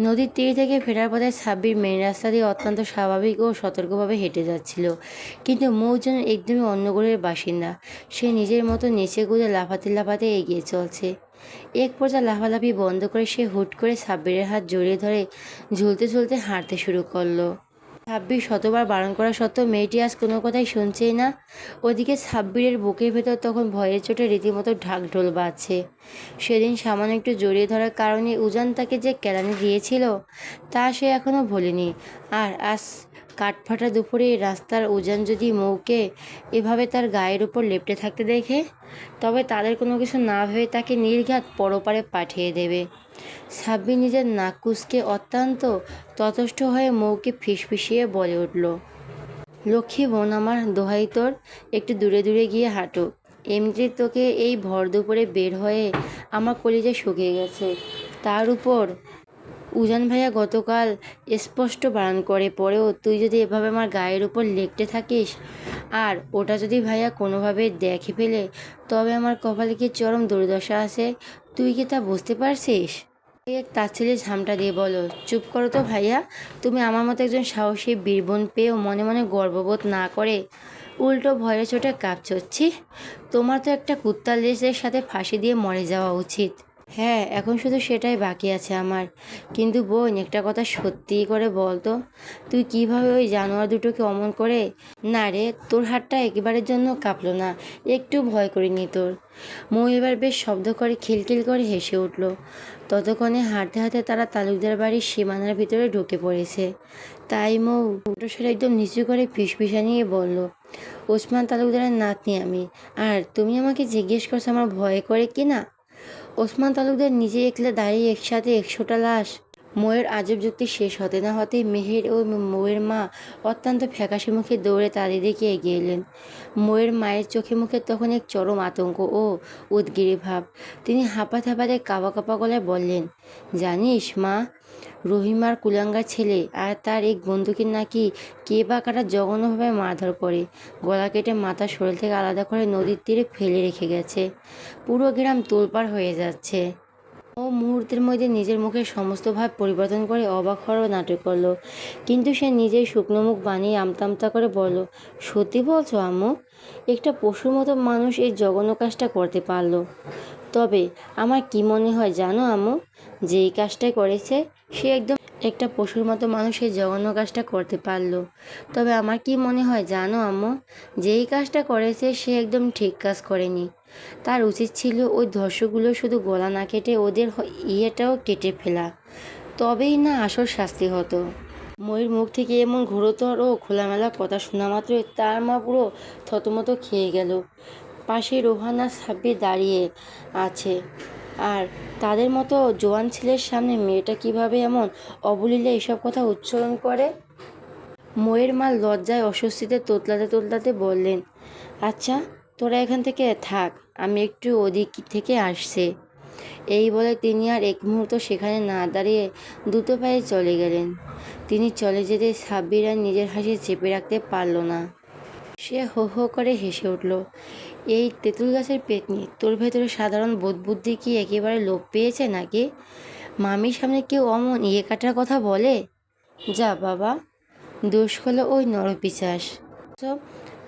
নদীর তীর থেকে ফেরার পথে সাব্বির মেন রাস্তা দিয়ে অত্যন্ত স্বাভাবিক ও সতর্কভাবে হেঁটে যাচ্ছিল, কিন্তু মৌ যেন একদমই অন্য গ্রহের বাসিন্দা। সে নিজের মতো নিচে গুলে লাফাতে লাফাতে এগিয়ে চলছে। এক পর্যায়ে লাফালাফি বন্ধ করে সে হুট করে সাব্বিরের হাত জড়িয়ে ধরে ঝুলতে ঝুলতে হাঁটতে শুরু করলো। সাব্বির শতবার বারণ করা সত্ত্বেও মেয়েটি আজ কোনো কথাই শুনছেই না। ওদিকে সাব্বিরের বুকের ভেতর তখন ভয়ের চোটে রীতিমতো ঢাকঢোল বাজছে। সেদিন সামান্য একটু জড়িয়ে ধরার কারণে উজান তাকে যে কেলানি দিয়েছিল তা সে এখনও ভোলেনি। আর আজ কাঠফাটা দুপুরে রাস্তার উজান যদি মৌকে এভাবে তার গায়ের উপর লেপ্টে থাকতে দেখে, তবে তাদের কোনো কিছু না ভেবে তাকে নির্ঘাত পরপারে পাঠিয়ে দেবে। সাব্বির নিজের নাক কুঁচকে অত্যন্ত ততষ্ট হয়ে মৌকে ফিসফিসিয়ে বলে উঠল, লক্ষ্মী বোন আমার, দোহাই তোর, একটু দূরে দূরে গিয়ে হাঁটো। এমনিতে তোকে এই ভর দুপুরে বের হয়ে আমার কলিজা শুকিয়ে গেছে। তার উপর উজান ভাইয়া গতকাল স্পষ্ট বারণ করে পরেও তুই যদি এভাবে আমার গায়ের উপর লেপ্টে থাকিস, আর ওটা যদি ভাইয়া কোনোভাবে দেখে ফেলে, তবে আমার কপালে কি চরম দুর্দশা আছে, তুই কি তা বুঝতে পারছিস? এক তাচ্ছিল্যের ঝামটা দিয়ে বলো, চুপ করো তো ভাইয়া। তুমি আমার মতো একজন সাহসী বীরবোন পেয়েও মনে মনে গর্ববোধ না করে উল্টো ভয়ের চোটে কাঁপছি। তোমার তো একটা কুত্তার লেজের সাথে ফাঁসি দিয়ে মরে যাওয়া উচিত। হ্যাঁ, এখন শুধু সেটাই বাকি আছে আমার। কিন্তু বোন, একটা কথা সত্যি করে বল তো, তুই কিভাবে ওই জানোয়ার দুটোকে অমন করে? না রে, তোর হাতটা একেবারের জন্য কাঁপলো না, একটু ভয় করিনি তোর? মৌ এবার বেশ শব্দ করে খিলখিল করে হেসে উঠল। ততক্ষণে হাঁটতে হাঁটতে তারা তালুকদার বাড়ির সীমানার ভিতরে ঢুকে পড়েছে। তাই মৌ কণ্ঠস্বর একদম নিচু করে ফিসফিসা নিয়ে বলল, ওসমান তালুকদারের নাতনি আমি। আর তুমি আমাকে জিজ্ঞেস করছো আমার ভয় করে কি না? ওসমান তালুকদার নিজে একলা দাঁড়িয়ে একসাথে 100টা লাশ। মৌয়ের আজব যুক্তি শেষ হতে না হতেই মেহের ও মৌয়ের মা অত্যন্ত ফ্যাকাশে মুখে দৌড়ে তাদের দিকে এগিয়ে এলেন। মৌয়ের মায়ের চোখে মুখে তখন এক চরম আতঙ্ক ও উদগিরি ভাব। তিনি হাঁপাতে হাঁপাতে কাঁপা কাঁপা গলায় বললেন, জানিস মা, রহিমার কুলাঙ্গার ছেলে আর তার এক বন্ধুকে নাকি কে বা কারা জঘন্যভাবে মারধর করে গলা কেটে মাথা শরীর থেকে আলাদা করে নদীর তীরে ফেলে রেখে গেছে। পুরো গ্রাম তোলপাড় হয়ে যাচ্ছে। ও মুহূর্তের মধ্যে নিজের মুখের সমস্ত ভাব পরিবর্তন করে অবাক হওয়ার নাটক করলো। কিন্তু সে নিজেই শুকনো মুখ বানিয়ে আমতা করে বলল, সত্যি বলছো আম্মু? একটা পশুর মতো মানুষ এই জঘন্য কাজটা করতে পারলো? তবে আমার কি মনে হয় জানো আম্মু, যে এই কাজটাই করেছে সে একদম একটা পশুর মতো মানুষ এই জঘন্য কাজটা করতে পারলো। তবে আমার কি মনে হয় জানো আম্মু, যে এই কাজটা করেছে সে একদম ঠিক কাজ করেনি। তার উচিত ছিল ওই ধর্ষকগুলো শুধু গলা না কেটে ওদের ইয়েটাও কেটে ফেলা, তবেই না আসল শাস্তি হতো। ময়ূর মুখ থেকে এমন ঘোরতর ও খোলামেলা কথা শোনা মাত্রই তার মা পুরো থতমত খেয়ে গেল। পাশে রোহানা সাব্বির দাঁড়িয়ে আছে, আর তাদের মতো জোয়ান ছেলের সামনে মেয়েটা কিভাবে এমন অবলীলে এসব কথা উচ্চারণ করে? ময়ের মা লজ্জায় অস্বস্তিতে তোতলাতে তোতলাতে বললেন, আচ্ছা তোরা এখান থেকে থাক, আমি একটু ওদিক থেকে আসছে। এই বলে তিনি আর এক মুহূর্ত সেখানে না দাঁড়িয়ে দ্রুত পায়ে চলে গেলেন। তিনি চলে যেতে সাব্বির আর নিজের হাসি চেপে রাখতে পারল না। সে হো হো করে হেসে উঠল, এই তেঁতুল গাছের পেতনি, তোর ভেতরে সাধারণ বোধবুদ্ধি কি একেবারে লোপ পেয়েছে নাকি? মামির সামনে কেউ অমন ইয়ে কাটার কথা বলে? যা বাবা, দোষ হলো ওই নরপিশাচ। সব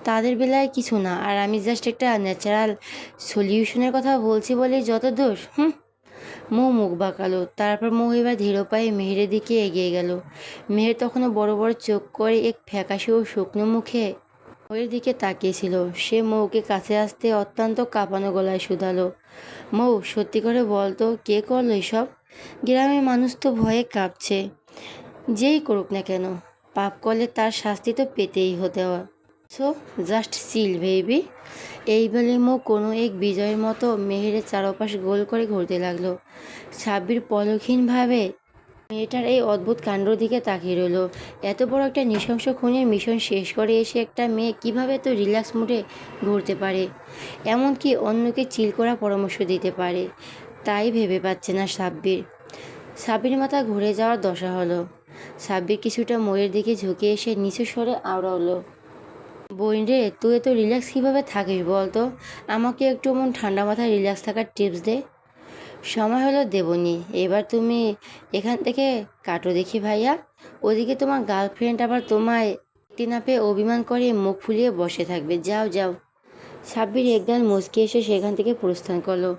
তাদের বেলায় কিছু না, আর আমি জাস্ট একটা ন্যাচারাল সলিউশনের কথা বলছি বলেই যত দোষ। মৌ মুখ বাঁকালো, তারপর মৌ এবার ধীর পায়ে মেহেরের দিকে এগিয়ে গেল। মেহের তখনও বড় বড় চোখ করে এক ফ্যাকাশে ও শুকনো মুখে মৌয়ের দিকে তাকিয়েছিল। সে মৌকে কাছে আসতে অত্যন্ত কাঁপানো গলায় শুধালো, মৌ সত্যি করে বলতো, কে করলো এসব? গ্রামের মানুষ তো ভয়ে কাঁপছে। যেই করুক না কেন, পাপ করলে তার শাস্তি তো পেতেই হতে হয়। So just chill baby. এই বলে মৌ কোনো এক বিজয়ের মতো মেহেরের চারপাশ গোল করে ঘুরতে লাগলো। সাব্বির পলকহীনভাবে মেয়েটার এই অদ্ভুত কাণ্ডর দিকে তাকিয়ে রইল। এত বড় একটা নৃশংস খুনের মিশন শেষ করে এসে একটা মেয়ে কিভাবে এত রিল্যাক্স মুডে ঘুরতে পারে, এমনকি অন্যকে চিল করার পরামর্শ দিতে পারে, তাই ভেবে পাচ্ছে না সাব্বির। সাব্বির মাথা ঘুরে যাওয়ার দশা হলো। সাব্বির কিছুটা ময়ের দিকে ঝুঁকে এসে নিচু স্বরে আওড়ালো, বোন রে, তুই এত রিল্যাক্স কীভাবে থাকিস বলতো? আমাকে একটু মন ঠান্ডা মাথায় রিল্যাক্স থাকার টিপস দে। সময় হলো দেবনি, এবার তুমি এখান থেকে কাটো দেখি ভাইয়া। ওদিকে তোমার গার্লফ্রেন্ড আবার তোমায় দেখতে না পেয়ে অভিমান করে মুখ ফুলিয়ে বসে থাকবে, যাও যাও। সাব্বির একগাল মুচকি এসে সেখান থেকে প্রস্থান করলো।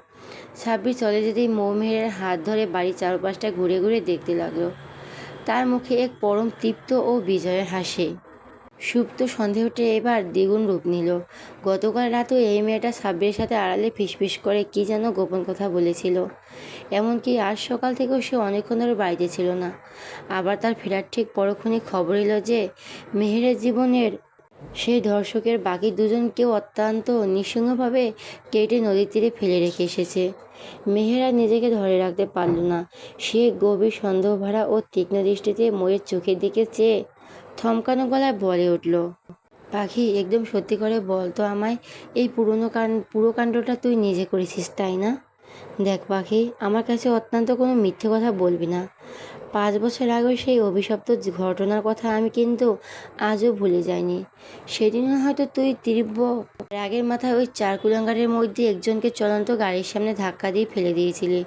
সাব্বির চলে যেতেই মৌ মেহেরের হাত ধরে বাড়ির চারপাশটা ঘুরে ঘুরে দেখতে লাগলো। তার মুখে এক পরম তৃপ্ত ও বিজয়ের হাসি। সুপ্ত সন্দেহটা এবার দ্বিগুণ রূপ নিল। গতকাল রাতেও এই মেয়েটা সাব্বিরের সাথে আড়ালে ফিসফিস করে কী যেন গোপন কথা বলেছিল। এমনকি আজ সকাল থেকেও সে অনেকক্ষণ ধরে বাড়িতে ছিল না। আবার তার ফেরার ঠিক পরক্ষণে খবর এলো যে মেহেরের জীবনের সেই ধর্ষকের বাকি দুজনকেও অত্যন্ত নৃশংসভাবে কেটে নদীর তীরে ফেলে রেখে এসেছে। মেহেরা নিজেকে ধরে রাখতে পারল না। সে গভীর সন্দেহভরা ও তীক্ষ্ণ দৃষ্টিতে ময়ের চোখের দিকে চেয়ে থমকানো গলায় বলে উঠল, পাখি একদম সত্যি করে বল তো আমায়, এই পুরো কাণ্ডটা তুই নিজে করেছিস তাই না? দেখ পাখি, আমার কাছে অত্যন্ত কোনো মিথ্যে কথা বলবি না। 5 বছর আগেও সেই অভিশপ্ত ঘটনার কথা আমি কিন্তু আজও ভুলে যাইনি। সেদিনও হয়তো তুই তীব্র রাগের মাথায় ওই 4 কুলাঙ্গারের মধ্যে একজনকে চলন্ত গাড়ির সামনে ধাক্কা দিয়ে ফেলে দিয়েছিলি,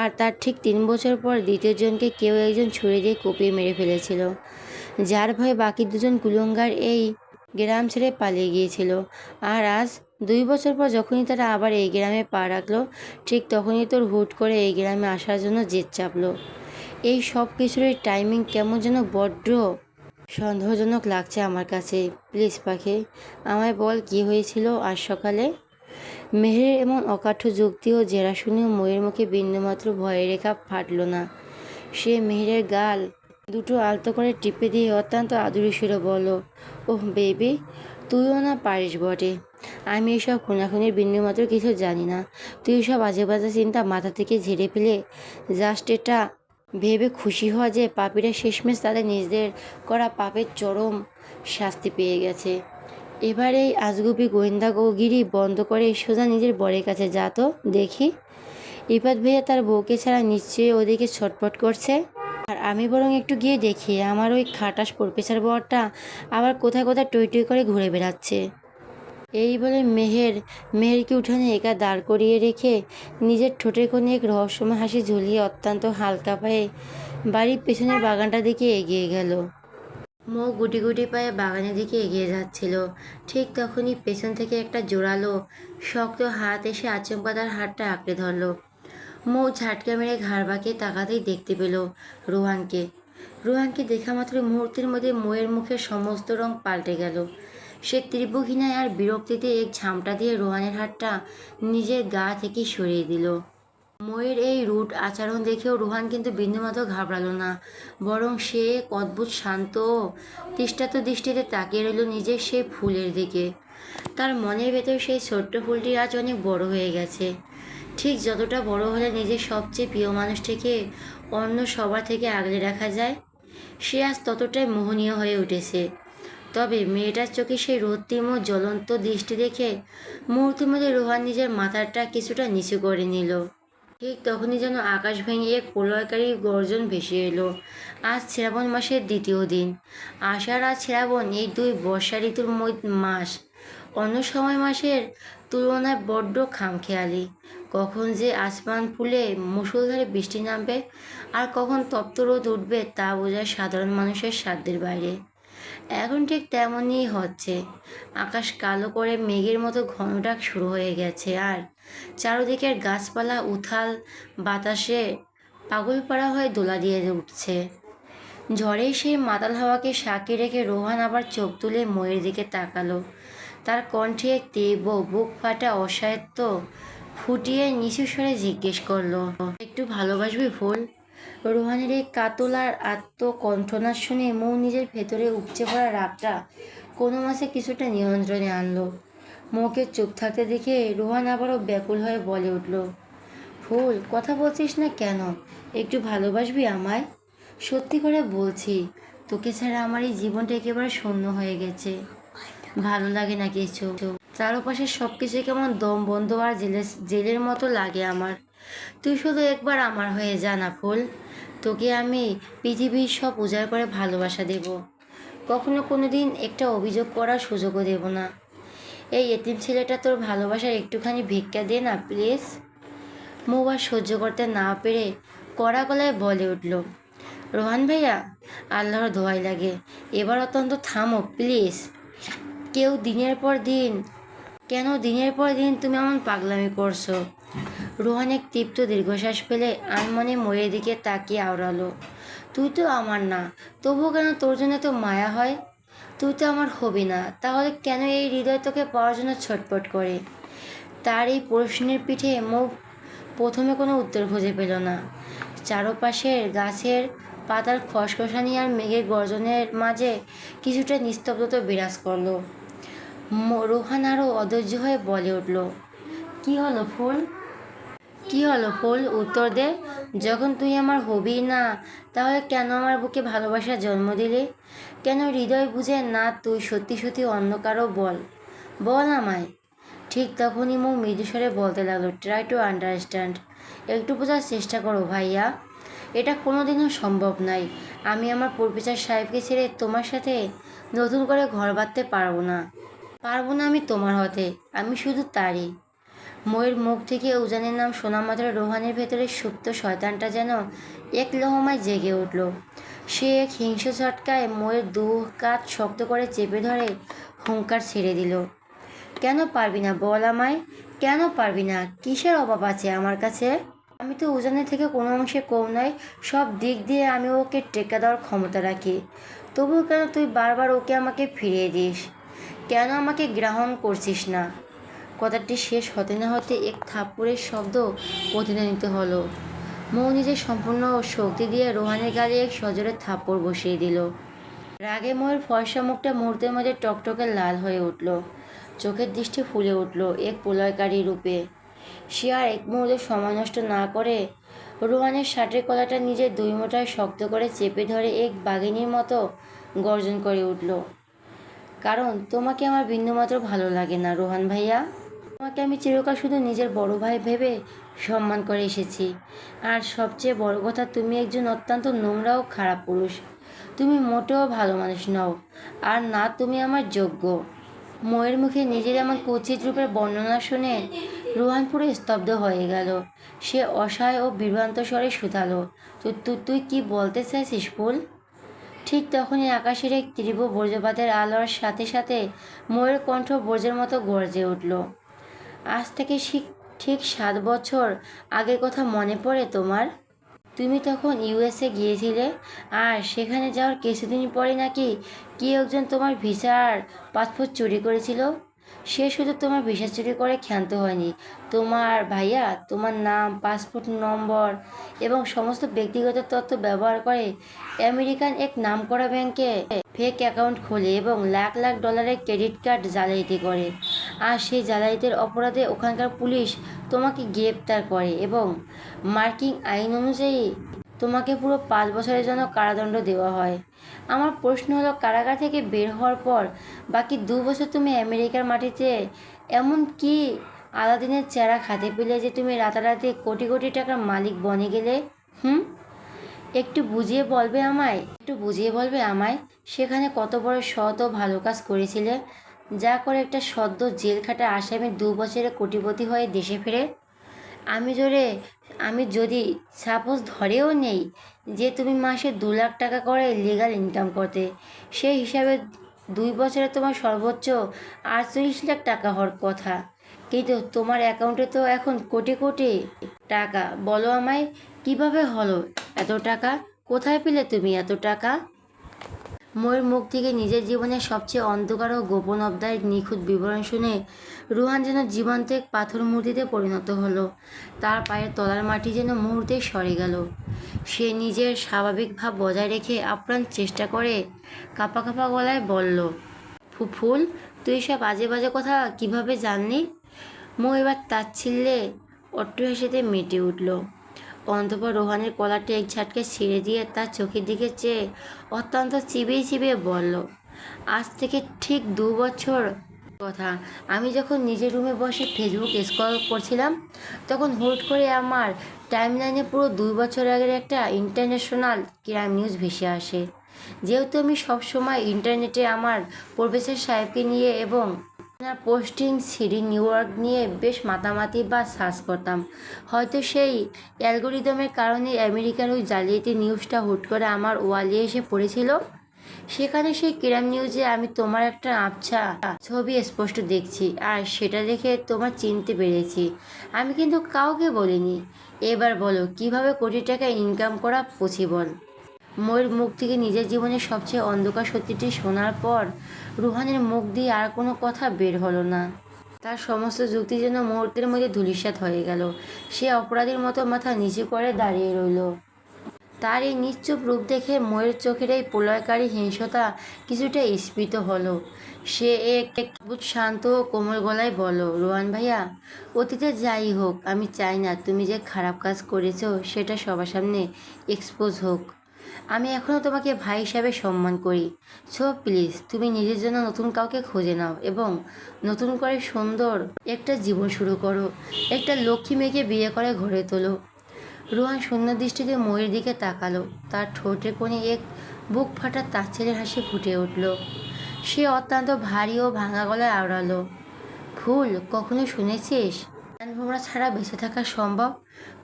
আর তার ঠিক 3 বছর পর দ্বিতীয়জনকে কেউ একজন ছুরি দিয়ে কুপিয়ে মেরে ফেলেছিল, যার ভয়ে বাকি দুজন কুলঙ্গার এই গ্রাম ছেড়ে পালিয়ে গিয়েছিল। আর আজ 2 বছর পর যখনই তারা আবার এই গ্রামে পা রাখলো, ঠিক তখনই তোর হুট করে এই গ্রামে আসার জন্য জেদ চাপলো। এই সব কিছুরই টাইমিং কেমন যেন বড্ড সন্দেহজনক লাগছে আমার কাছে। প্লিজ পাখি, আমায় বল কি হয়েছিল আজ সকালে। মেহেরের এমন অকাঠ্য যুক্তি ও জেরা শুনেও ময়ের মুখে বিন্দুমাত্র ভয়ের রেখা ফাটল না। সে মেহেরের গাল দুটো আলতো করে টিপে দিয়ে অত্যন্ত আদুরে সুরে বলল, ওহ বেবি, তুইও না পারিস বটে। আমি এসব খুনাখুনির বিন্দুমাত্র কিছু জানি না। তুই সব আজে বাজে চিন্তা মাথা থেকে ঝেড়ে ফেলে জাস্ট এটা ভেবে খুশি হওয়া যে পাপীরা শেষমেশ তাদের নিজেদের করা পাপের চরম শাস্তি পেয়ে গেছে। এবার এই আজগুবি গোয়েন্দাগিরি বন্ধ করে সোজা নিজের বরের কাছে যা তো দেখি। ইফাত ভাইয়া তার বউকে ছাড়া নিশ্চয়ই ওদিকে ছটফট করছে। আর আমি বরং একটু গিয়ে দেখি আমার ওই খাটাস প্রফেসর বরটা আবার কোথায় কোথায় টই টই করে ঘুরে বেড়াচ্ছে। এই বলে মেহেরকে উঠানে একা দাঁড় করিয়ে রেখে নিজের ঠোঁটের কোণে এক রহস্যময় হাসি ঝুলিয়ে অত্যন্ত হালকা পায়ে বাড়ির পেছনের বাগানটার দিকে এগিয়ে গেল। মৌ গুটি গুটি পায়ে বাগানের দিকে এগিয়ে যাচ্ছিল। ঠিক তখনই পেছন থেকে একটা জোরালো শক্ত হাত এসে আচমকা তার হাতটা আঁকড়ে ধরল। মৌ ঝাটকা মেরে ঘাড় বাঁকিয়ে তাকাতেই দেখতে পেল রোহানকে। রোহানকে দেখা মাত্র মুহূর্তের মধ্যে মৌয়ের মুখের সমস্ত রং পাল্টে গেল। সে তীব্র ঘৃণায় আর বিরক্তিতে এক ঝামটা দিয়ে রোহানের হাতটা নিজের গা থেকে সরিয়ে দিল। ময়ের এই রুট আচরণ দেখেও রোহান কিন্তু বিন্দুমাত্র ঘাবড়ালো না, বরং সে এক অদ্ভুত শান্ত ও তৃষ্ণার্ত দৃষ্টিতে তাকিয়ে রইল নিজের সেই ফুলের দিকে। তার মনের ভেতর সেই ছোট্ট ফুলটি আজ অনেক বড় হয়ে গেছে। ঠিক যতটা বড় হলে নিজের সবচেয়ে প্রিয় মানুষটিকে অন্য সবার থেকে আগলে রাখা যায়, সে আজ ততটাই মোহনীয় হয়ে উঠেছে। তবে মেয়েটার চোখে সেই রক্তিম ও জ্বলন্ত দৃষ্টি দেখে মুহূর্তের মধ্যে রোহান নিজের মাথাটা কিছুটা নিচু করে নিল। ঠিক তখনই যেন আকাশ ভেঙে এক প্রলয়কারী গর্জন ভেসে এলো। আজ শ্রাবণ মাসের দ্বিতীয় দিন। আষাঢ় আর শ্রাবণ এই দুই বর্ষা ঋতুর মাস অন্য সময় মাসের তুলনায় বড্ড খামখেয়ালি। কখন যে আসমান ফুলে মুষলধারে বৃষ্টি নামবে আর কখন তপ্ত রোদ উঠবে তা বোঝা সাধারণ মানুষের সাধ্যের বাইরে। এখন ঠিক তেমনই হচ্ছে। আকাশ কালো করে মেঘের মতো ঘন ডাক শুরু হয়ে গেছে আর চারদিকের গাছপালা উথাল বাতাসে পাগলপাড়া হয়ে দোলা দিয়ে উঠছে। ঝড়ে সেই মাতাল হাওয়াকে সাক্ষী রেখে রোহান আবার চোখ তুলে ময়ের দিকে তাকালো। তার কণ্ঠে এক তীব্র বুক ফাটা অসহায়ত্ব ফুটিয়ে নিচু স্বরে জিজ্ঞেস করলো, একটু ভালোবাসবি ফুল? রোহানের এই কাতল আর আত্মকণ্ঠনা শুনে মৌ নিজের ভেতরে উপচে পড়া রাগটা কোনো মাসে কিছুটা নিয়ন্ত্রণে আনলো। মৌকে চুপ থাকতে দেখে রোহান আবারও ব্যাকুল হয়ে বলে উঠল, ফুল, কথা বলছিস না কেন? একটু ভালোবাসবি আমায়? সত্যি করে বলছি, তোকে ছাড়া আমার এই জীবনটা একেবারে শূন্য হয়ে গেছে। ভালো লাগে না কিছু। চারপাশের সব কিছু কেমন দম বন্ধ আর জেলের মতো লাগে আমার। তুই শুধু একবার আমার হয়ে যা না ফুল। তোকে আমি পৃথিবীর সব উজাড় করে ভালোবাসা দেব। কখনো কোনো দিন একটা অভিযোগ করার সুযোগও দেব না। এই এতিম ছেলেটা তোর ভালোবাসার একটুখানি ভিক্ষা দে না প্লিজ। মৌ আর সহ্য করতে না পেরে কড়া গলায় বলে উঠল, রোহান ভাইয়া, আল্লাহর দোহাই লাগে, এবার অত্যন্ত থামো প্লিজ। কেন দিনের পর দিন তুমি এমন পাগলামি করছো? রোহান এক তীব্র দীর্ঘশ্বাস ফেলে আনমনে ময়ের দিকে তাকিয়ে আওড়ালো, তুই তো আমার না, তবুও কেন তোর জন্য তো মায়া হয়? তুই তো আমার হবি না, তাহলে কেন এই হৃদয় তোকে পাওয়ার জন্য ছটফট করে? তার এই প্রশ্নের পিঠে মৌ প্রথমে কোনো উত্তর খুঁজে পেল না। চারপাশের গাছের পাতার খসখসানি আর মেঘের গর্জনের মাঝে কিছুটা নিস্তব্ধতা বিরাজ করলো। রোহান আরও অধৈর্য হয়ে বলে উঠল, কি হলো ফুল? কি হলো ফুল, উত্তর দে। যখন তুই আমার হবি না, তাহলে কেন আমার বুকে ভালোবাসার জন্ম দিলি? কেন হৃদয় বুঝে না তুই সত্যি সত্যি অন্য কারো? বল, বল আমায়। ঠিক তখনই মৌ মৃদুস্বরে বলতে লাগলো, ট্রাই টু আন্ডারস্ট্যান্ড। একটু বোঝার চেষ্টা করো ভাইয়া, এটা কোনোদিনও সম্ভব নয়। আমি আমার প্রফেসর সাহেবকে ছেড়ে তোমার সাথে নতুন করে ঘর বাঁধতে পারবো না। আমি তোমার হতে, আমি শুধু তারই। ময়ের মুখ থেকে উজানের নাম শোনা মাত্র রোহানের ভেতরে সুপ্ত শয়তানটা যেন এক লহমায় জেগে উঠল। সে এক হিংস্র ঝটকায় ময়ের দু কাঁধ শক্ত করে চেপে ধরে হুঙ্কার ছেড়ে দিল। কেন পারবি না বল আমায়, কেন পারবি না? কিসের অভাব আছে আমার কাছে? আমি তো উজানের থেকে কোনো অংশে কম নয়, সব দিক দিয়ে আমি ওকে টেক্কা দেওয়ার ক্ষমতা রাখি। তবুও কেন তুই বারবার ওকে আমাকে ফিরিয়ে দিস? কেন আমাকে গ্রহণ করছিস না? কথাটি শেষ হতে না হতে এক থাপ্পড়ের শব্দ প্রতিধ্বনিত হলো। মৌ নিজের সম্পূর্ণ শক্তি দিয়ে রোহানের গালে এক সজোরে থাপ্পড় বসিয়ে দিল। রাগে ময়ের ফর্সা মুখটা মুহূর্তের মধ্যে টকটকে লাল হয়ে উঠল, চোখের দৃষ্টি ফুলে উঠল এক প্রলয়কারী রূপে। সে আর এক মুহূর্তে সময় নষ্ট না করে রোহানের শার্টের কলাটা নিজের দুই মুঠায় শক্ত করে চেপে ধরে এক বাঘিনীর মতো গর্জন করে উঠল। কারণ তোমাকে আমার বিন্দুমাত্র ভালো লাগে না রোহান ভাইয়া। তোমাকে আমি চিরকাল শুধু নিজের বড় ভাই ভেবে সম্মান করে এসেছি। আর সবচেয়ে বড় কথা, তুমি একজন অত্যন্ত নোংরা ও খারাপ পুরুষ। তুমি মোটেও ভালো মানুষ নও, আর না তুমি আমার যোগ্য। ময়ের মুখে নিজের এমন কুৎসিত রূপের বর্ণনা শুনে রোহান পুরো স্তব্ধ হয়ে গেল। সে অসহায় ও বিভ্রান্ত স্বরে শুধালো, তুই কি বলতে চাইছিস ফুল? ঠিক তখনই আকাশের এক তীব্র বজ্রপাতের আলোর সাথে সাথে ময়ের কণ্ঠ বজ্রের মতো গর্জে উঠল। আজ থেকে ঠিক 7 বছর আগের কথা মনে পড়ে তোমার? তুমি তখন ইউএসএ গিয়েছিলে, আর সেখানে যাওয়ার কিছুদিন পরে নাকি কি একজন তোমার ভিসা আর পাসপোর্ট চুরি করেছিল। সে শুধু তোমার ভিসা চুরি করে ক্ষান্ত হয়নি, তোমার ভাইয়া তোমার নাম, পাসপোর্ট নম্বর এবং সমস্ত ব্যক্তিগত তথ্য ব্যবহার করে আমেরিকান এক নামকরা ব্যাংকে ফেক অ্যাকাউন্ট খোলে এবং লাখ লাখ ডলারের ক্রেডিট কার্ড জালিয়াতি করে। আর সেই জালিয়াতির অপরাধে ওখানকার পুলিশ তোমাকে গ্রেপ্তার করে এবং মার্কিন আইন অনুযায়ী তোমাকে পুরো 5 বছরের জন্য কারাদণ্ড দেওয়া হয়। আমার প্রশ্ন হলো, কারাগার থেকে বের হওয়ার পর বাকি 2 বছর তুমি আমেরিকার মাটিতে এমন কি আলাদিনের চেরা খাতে পেলে যে তুমি রাতারাতি কোটি কোটি টাকার মালিক বনে গেলে? একটু বুঝিয়ে বলবে আমায় সেখানে কত বড় সৎ ও ভালো কাজ করেছিলে, যা করে একটা সদ্য জেল খাটা আসামি 2 বছরে কোটিপতি হয়ে দেশে ফেরে? আমি যদি সাপোজ ধরেও নেই যে তুমি মাসে 2 লাখ টাকা করে লিগাল ইনকাম করতে, সেই হিসাবে 2 বছরে তোমার সর্বোচ্চ 48 লাখ টাকা হওয়ার কথা, কিন্তু তোমার অ্যাকাউন্টে তো এখন কোটি কোটি টাকা। বলো আমায়, কিভাবে হলো এত টাকা? কোথায় পেলে তুমি এত টাকা? ময়ের মুখ থেকে নিজের জীবনের সবচেয়ে অন্ধকার ও গোপন অধ্যায়ের নিখুঁত বিবরণ শুনে রুহান যেন জীবন্ত এক পাথর মূর্তিতে পরিণত হলো। তার পায়ের তলার মাটি যেন মুহূর্তেই সরে গেল। সে নিজের স্বাভাবিক ভাব বজায় রেখে আপ্রাণ চেষ্টা করে কাঁপা কাঁপা গলায় বলল, ফুল, তুই সব বাজে বাজে কথা কিভাবে জানলি? মো এবার তাচ্ছিল্যে অট্টহাসিতে মেতে উঠল। অন্তঃপর রোহানের কলারটি এক ঝাটকে ছিঁড়ে দিয়ে তার চোখের দিকে চেয়ে অত্যন্ত চিবিয়ে চিবিয়ে বলল, আজ থেকে ঠিক 2 বছর কথা। আমি যখন নিজের রুমে বসে ফেসবুক স্ক্রল করছিলাম, তখন হুট করে আমার টাইমলাইনে পুরো 2 বছর আগের একটা ইন্টারন্যাশনাল ক্রাইম নিউজ ভেসে আসে। যেহেতু আমি সবসময় ইন্টারনেটে আমার প্রফেসর সাহেবকে নিয়ে এবং আপনার পোস্টিং সিডি নিউইয়র্ক নিয়ে বেশ মাতামাতি বা সার্চ করতাম, হয়তো সেই অ্যালগোরিদমের কারণে আমেরিকার ওই জালিয়াতি নিউজটা হুট করে আমার ওয়ালে এসে পড়েছিল। সেখানে সেই ক্রাইম নিউজে আমি তোমার একটা আবছা ছবি স্পষ্ট দেখছি, আর সেটা দেখে তোমার চিনতে পেরেছি। আমি কিন্তু কাউকে বলিনি। এবার বলো, কিভাবে কোটি টাকা ইনকাম করা পসিবল? ময়ের মুখ থেকে নিজের জীবনের সবচেয়ে অন্ধকার সত্যিটি শোনার পর রুহানের মুখ দিয়ে আর কোনো কথা বের হলো না। তার সমস্ত যুক্তি যেন মুহূর্তের মধ্যে ধূলিসাৎ হয়ে গেল। সে অপরাধীর মতো মাথা নিচু করে দাঁড়িয়ে রইল। তার এই নিশ্চুপ রূপ দেখে ময়ের চোখের এই প্রলয়কারী হিংসতা কিছুটা স্ফীত হলো। সে এক শান্ত ও কোমল গলায় বলল, রোহান ভাইয়া, অতীতে যাই হোক, আমি চাই না তুমি যে খারাপ কাজ করেছো সেটা সবার সামনে এক্সপোজ হোক। আমি এখনও তোমাকে ভাই হিসাবে সম্মান করি। সো প্লিজ, তুমি নিজের জন্য নতুন কাউকে খুঁজে নাও এবং নতুন করে সুন্দর একটা জীবন শুরু করো। একটা লক্ষ্মী মেয়েকে বিয়ে করে ঘরে তোলো। রোহান শূন্য দৃষ্টিতে ময়ের দিকে তাকালো। তার ঠোঁটের কোণে এক বুক ফাটা তাচ্ছিল্যের হাসি ফুটে উঠল। সে অত্যন্ত ভারী ও ভাঙা গলায় আওড়ালো, ফুল, কখনো শুনেছিস ভোমরা ছাড়া বেঁচে থাকা সম্ভব?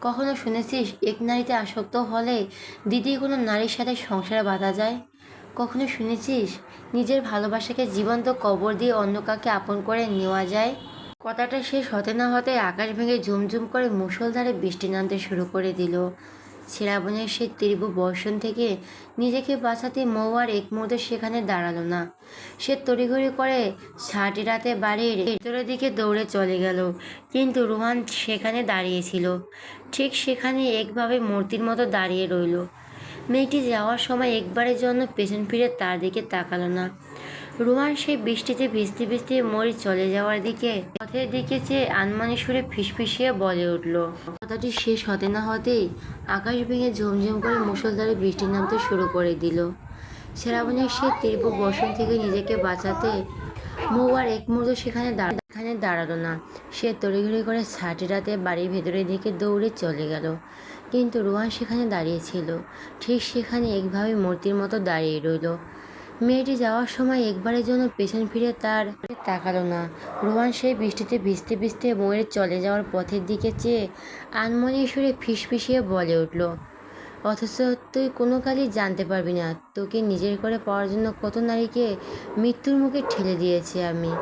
কখনো শুনেছিস এক নারীতে আসক্ত হলে দ্বিতীয় কোনো নারীর সাথে সংসারে বাঁধা যায়? কখনো শুনেছিস নিজের ভালোবাসাকে জীবন্ত কবর দিয়ে অন্য কাউকে আপন করে নেওয়া যায়? কথাটা শেষ হতে না হতে আকাশ ভেঙে ঝুমঝুম করে মুষলধারে বৃষ্টি নামতে শুরু করে দিল। শ্রাবণের সেই তীব্র বর্ষণ থেকে নিজেকে বাঁচাতে মৌ আর এক মুহূর্তে সেখানে দাঁড়ালো না। সে তড়িঘড়ি করে ছাটি রাতে বাড়ির ভেতরের দিকে দৌড়ে চলে গেল, কিন্তু রোহান সেখানে দাঁড়িয়েছিল। ঠিক সেখানে একভাবে মূর্তির মতো দাঁড়িয়ে রইল। মেয়েটি যাওয়ার সময় একবারের জন্য পেছন ফিরে তার দিকে তাকালো না। রোহান সেই বৃষ্টিতে ভিজতে ভিজতে মরি চলে যাওয়ার দিকে পথের দিকে চেয়ে আনমনে সুরে ফিসফিসিয়ে বলে উঠল। কথাটি শেষ হতে না হতেই আকাশ ভেঙে ঝমঝম করে মুষলধারে বৃষ্টি নামতে শুরু করে দিল। শ্রাবণের সেই তীব্র বর্ষণ থেকে নিজেকে বাঁচাতে মৌ আর এক মুহূর্ত সেখানে দাঁড়ালো না। সে তড়িঘড়ি করে ছাটি রাতে বাড়ির ভেতরের দিকে দৌড়ে চলে গেল, কিন্তু রোহান সেখানে দাঁড়িয়েছিল। ঠিক সেখানে একভাবে মূর্তির মতো দাঁড়িয়ে রইল। মেয়েটি যাওয়ার সময় একবারের জন্য পেছন ফিরে তার তাকালো না। রোহান সেই বৃষ্টিতে ভিজতে ভিজতে ময়ের চলে যাওয়ার পথের দিকে চেয়ে আনমনে সুরে ফিসফিসিয়ে বলে উঠল, অথচ তুই কোনো কালই জানতে পারবি না তোকে নিজের করে পাওয়ার জন্য কত নারীকে মৃত্যুর মুখে ঠেলে দিয়েছি আমি।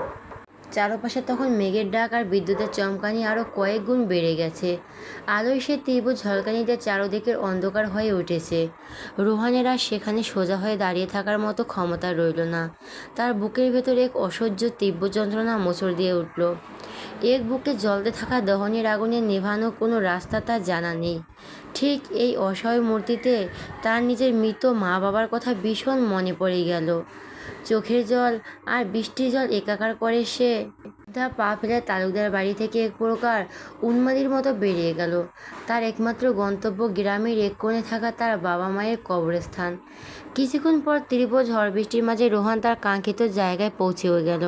চারপাশে তখন মেঘের ডাক আর বিদ্যুতের চমকানি আরও কয়েক গুণ বেড়ে গেছে। আলোয় সে তীব্র ঝলকানিতে চারদিকের অন্ধকার হয়ে উঠেছে। রোহানের আর সেখানে সোজা হয়ে দাঁড়িয়ে থাকার মতো ক্ষমতা রইল না। তার বুকের ভেতর এক অসহ্য তীব্র যন্ত্রণা মোচড় দিয়ে উঠল। এক বুকে জ্বলতে থাকা দহনের আগুনে নেভানো কোনো রাস্তা তার জানা নেই। ঠিক এই অসহায় মূর্তিতে তার নিজের মৃত মা বাবার কথা ভীষণ মনে পড়ে গেল। চোখের জল আর বৃষ্টির জল একাকার করে সে পা ফেলে তালুকদার বাড়ি থেকে এক প্রকার উন্মাদের মতো বেরিয়ে গেল। তার একমাত্র গন্তব্য গ্রামের এক কোণে থাকা তার বাবা মায়ের কবরস্থান। কিছুক্ষণ পর তীব্র ঝড় বৃষ্টির মাঝে রোহান তার কাঙ্ক্ষিত জায়গায় পৌঁছেও গেল।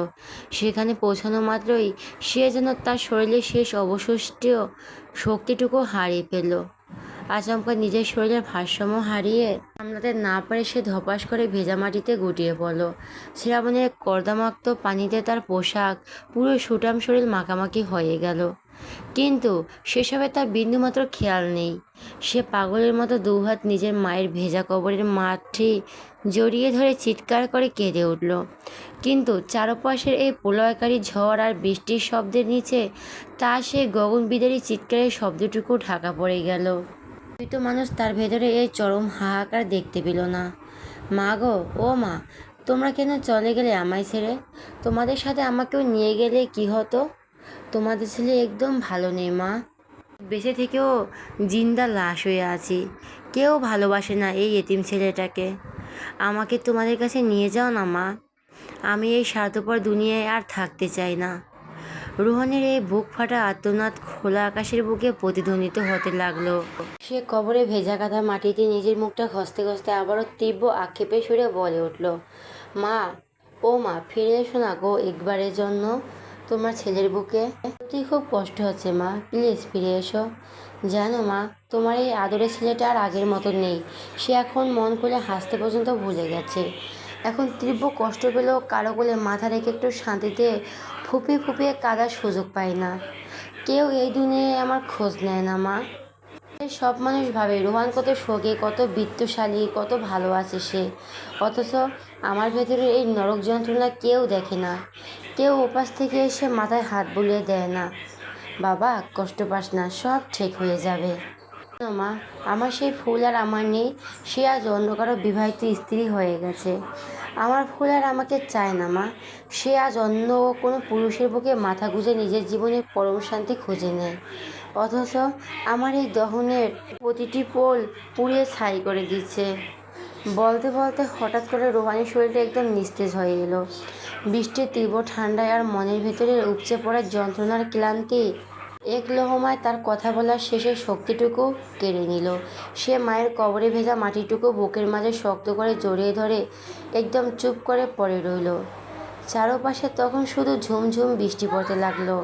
সেখানে পৌঁছানো মাত্রই সে যেন তার শরীরের শেষ অবশিষ্ট শক্তিটুকু হারিয়ে ফেলল। আচমকা নিজের শরীরের ভারসাম্য হারিয়ে সামলাতে না পারে সে ধপাস করে ভেজা মাটিতে গুটিয়ে পড়ল। শ্রাবণের কর্দামাক্ত পানিতে তার পোশাক পুরো সুঠাম শরীর মাখামাখি হয়ে গেল, কিন্তু সেসবে তার বিন্দুমাত্র খেয়াল নেই। সে পাগলের মতো দুহাত নিজের মায়ের ভেজা কবরের মাটি জড়িয়ে ধরে চিৎকার করে কেঁদে উঠল। কিন্তু চারপাশের এই প্রলয়কারী ঝড় আর বৃষ্টির শব্দের নিচে তা সেই গগনবিদারী চিৎকারের শব্দটুকু ঢাকা পড়ে গেল। মৃত মানুষ তার ভেতরে এই চরম হাহাকার দেখতে পেল না। মা গো, ও মা, তোমরা কেন চলে গেলে আমায় ছেড়ে? তোমাদের সাথে আমাকেও নিয়ে গেলে কি হতো? তোমাদের ছেলে একদম ভালো নেই মা। বেঁচে থেকেও জিন্দা লাশ হয়ে আছি। কেউ ভালোবাসে না এই এতিম ছেলেটাকে। আমাকে তোমাদের কাছে নিয়ে যাও না মা। আমি এই স্বার্থপর দুনিয়ায় আর থাকতে চাই না। রোহানের এই বুক ফাটা আর্তনাদ খোলা আকাশের বুকে প্রতিধ্বনিত হতে লাগলো। সে কবরে ভেজা কাঁথা মাটিতে নিজের মুখটা ঘষতে ঘষতে আবারও তীব্র আক্ষেপে সুরে বলে উঠল, মা, ও মা, ফিরে এসো না গো একবারের জন্য তোমার ছেলের বুকে। সত্যি খুব কষ্ট হচ্ছে মা, প্লিজ ফিরে এসো। জানো মা, তোমার এই আদরের ছেলেটা আর আগের মতো নেই। সে এখন মন খুলে হাসতে পর্যন্ত ভুলে গেছে। এখন তীব্র কষ্ট পেলেও কারো কোলে মাথা রেখে একটু শান্তিতে ফুপিয়ে ফুপিয়ে কাঁদার সুযোগ পাই না। কেউ এই দুনিয়ায় আমার খোঁজ নেয় না মা। সব মানুষ ভাবে রোহান কত শোকে, কত বিত্তশালী, কত ভালো আছে সে, অথচ আমার ভেতরে এই নরক যন্ত্রণা কেউ দেখে না। কেউ উপাস থেকে এসে মাথায় হাত বুলিয়ে দেয় না। বাবা, কষ্ট পাস না, সব ঠিক হয়ে যাবে। মা, আমার সেই ফুল আর আমার নেই। সে আজ অন্য কারো বিবাহিত স্ত্রী হয়ে গেছে। আমার ফুল আর আমাকে চায় না মা। সে আজ অন্য কোনো পুরুষের বুকে মাথা গুঁজে নিজের জীবনের পরম শান্তি খুঁজে নেয়, অথচ আমার এই দহনের প্রতিটি পোল পুড়িয়ে ছাই করে দিচ্ছে। বলতে বলতে হঠাৎ করে রোহানের শরীরটা একদম নিস্তেজ হয়ে এলো। বৃষ্টির তীব্র ঠান্ডায় আর মনের ভেতরে উপচে পড়ার যন্ত্রণার ক্লান্তি এক লহমায় তার কথা বলার শেষের শক্তিটুকু কেড়ে নিল। সে মায়ের কবরে ভেজা মাটিটুকু বুকের মাঝে শক্ত করে জড়িয়ে ধরে একদম চুপ করে পড়ে রইল। চারপাশে তখন শুধু ঝুমঝুম বৃষ্টি পড়তে লাগলো।